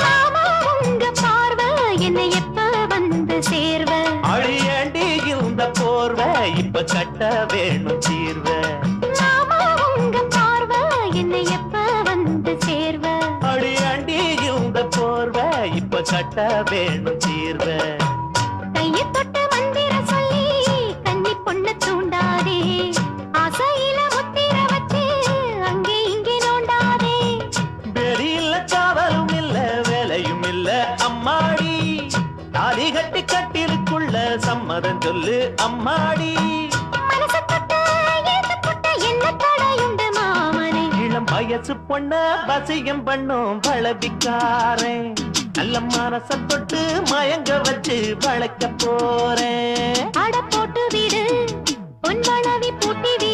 மாமா உங்க பார்வை என்னை எப்ப வந்து சேர்வ அழியாண்டி இந்த போர்வை இப்ப கட்ட வேணும் தீர்வ மாமா உங்க பார்வை என்னை எப்ப வந்து சேர்வ அழியாண்டி இந்த போர்வை இப்ப கட்ட வேணும் தீர்வ கையை தொட்டு மந்திர சொல்லி கன்னி பொண்ணு தூண்டாதே ஆசையில முத்திர வச்சு அங்கே இங்கே நோண்டாதே வெளியில காவலும் இல்ல வேலையும் இல்ல அம்மாடி தாலி கட்டி கட்டிலுக்குள்ள சம்மதம் சொல்லு அம்மாடி மனச தொட்டு ஏத்து தொட்டு என்ன தடையுண்டு மாமனே இளம் வயசு பொண்ண வசியம் பண்ணும் வளபிக்காரன் நல்ல மனச தொட்டு மயங்க வச்சு வளர்க்க போறேன் அட போட்டு விடு பொன் வளவி பூட்டி விடு